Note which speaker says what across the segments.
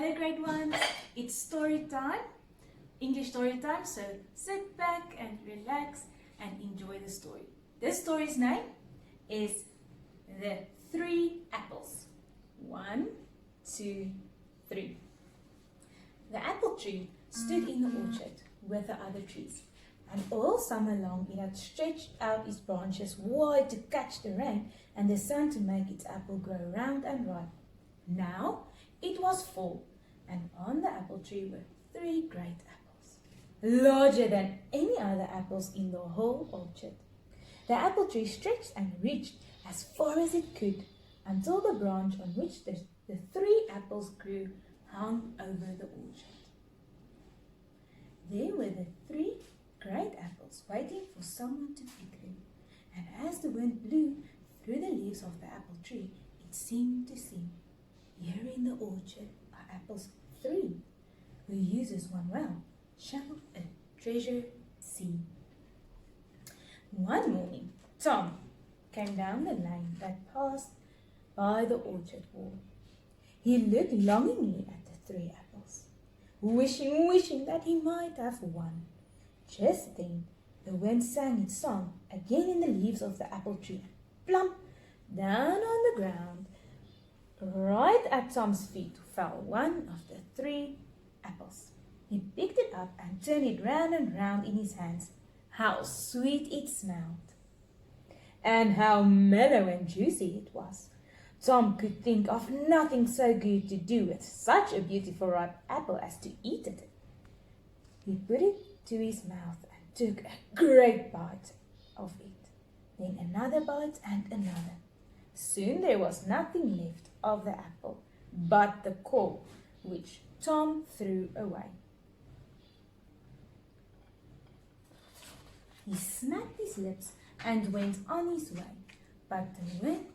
Speaker 1: Hello grade ones, it's story time, English story time, so sit back and relax and enjoy the story. This story's name is The Three Apples. 1, 2, 3. The apple tree stood in the orchard with the other trees, and all summer long it had stretched out its branches wide to catch the rain and the sun to make its apple grow round and ripe. Now it was fall, and on the apple tree were 3 great apples, larger than any other apples in the whole orchard. The apple tree stretched and reached as far as it could until the branch on which the 3 apples grew hung over the orchard. There were the 3 great apples waiting for someone to pick them, and as the wind blew through the leaves of the apple tree, it seemed to sing, "Here in the orchard are apples 3. Who uses one well shall a treasure see." One morning, Tom came down the lane that passed by the orchard wall. He looked longingly at the 3 apples, wishing that he might have one. Just then, the wind sang its song again in the leaves of the apple tree, and plump down on the ground, right at Tom's feet, fell one of the 3 apples. He picked it up and turned it round and round in his hands. How sweet it smelled! And how mellow and juicy it was! Tom could think of nothing so good to do with such a beautiful ripe apple as to eat it. He put it to his mouth and took a great bite of it, then another bite and another. Soon there was nothing left of the apple but the core, which Tom threw away. He smacked his lips and went on his way, but the wind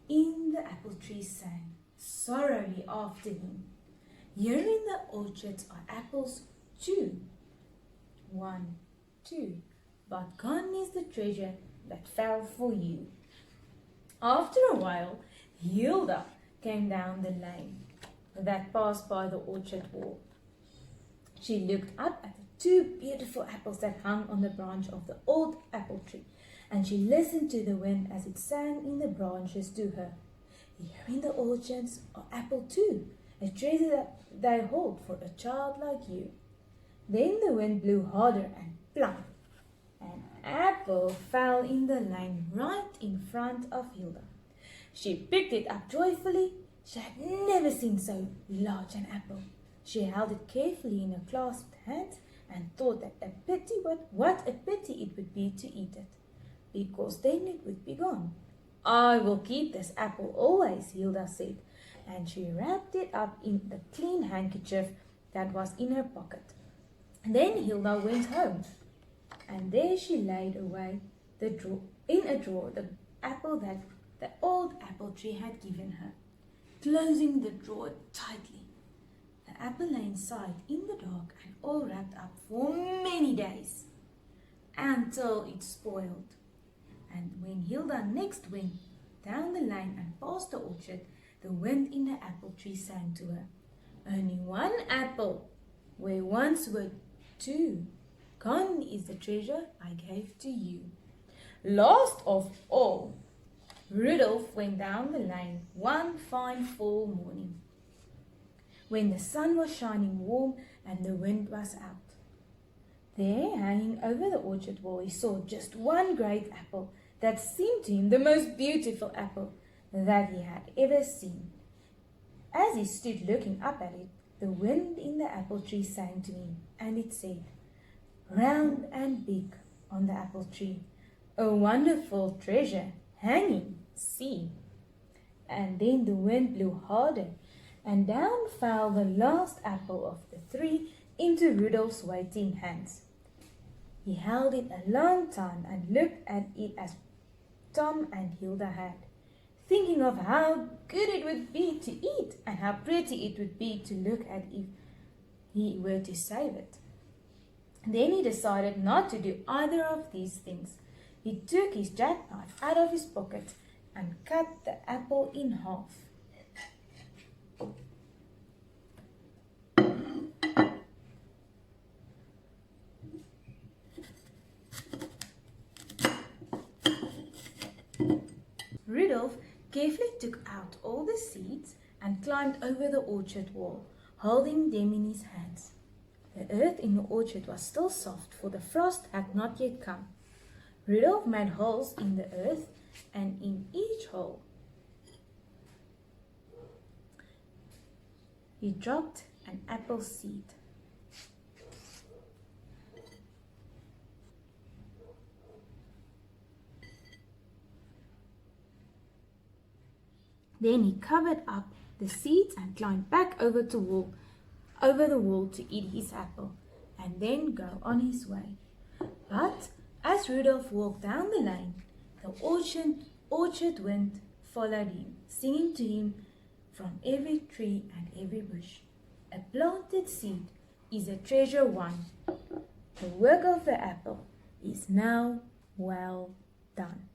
Speaker 1: in the apple tree sang sorrowfully after him. "Here in the orchard are apples 2. 1, 2. But gone is the treasure that fell for you." After a while, Hilda came down the lane that passed by the orchard wall. She looked up at the 2 beautiful apples that hung on the branch of the old apple tree, and she listened to the wind as it sang in the branches to her. "Here in the orchards are apple 2, a treasure that they hold for a child like you." Then the wind blew harder, and plump! An apple fell in the lane right in front of Hilda. She picked it up joyfully. She had never seen so large an apple. She held it carefully in her clasped hands and thought that what a pity it would be to eat it, because then it would be gone. "I will keep this apple always," Hilda said, and she wrapped it up in the clean handkerchief that was in her pocket. Then Hilda went home, and there she laid away in a drawer the apple that the old apple tree had given her, closing the drawer tightly. The apple lay inside in the dark and all wrapped up for many days, until it spoiled. And when Hilda next went down the lane and past the orchard, the wind in the apple tree sang to her, "Only 1 apple, where once were 2. Gone is the treasure I gave to you." Last of all, Rudolph went down the lane one fine fall morning, when the sun was shining warm and the wind was out. There, hanging over the orchard wall, he saw just 1 great apple that seemed to him the most beautiful apple that he had ever seen. As he stood looking up at it, the wind in the apple tree sang to him, and it said, "Round and big on the apple tree, a wonderful treasure hanging, see." And then the wind blew harder, and down fell the last apple of the 3 into Rudolph's waiting hands. He held it a long time and looked at it as Tom and Hilda had, thinking of how good it would be to eat and how pretty it would be to look at if he were to save it. Then he decided not to do either of these things. He took his jackknife out of his pocket and cut the apple in half. took out all the seeds and climbed over the orchard wall, holding them in his hands. The earth in the orchard was still soft, for the frost had not yet come. Rudolph made holes in the earth, and in each hole he dropped an apple seed. Then he covered up the seeds and climbed back over the wall to eat his apple, and then go on his way. But as Rudolph walked down the lane, the orchard wind followed him, singing to him from every tree and every bush. A planted seed is a treasure won. The work of the apple is now well done.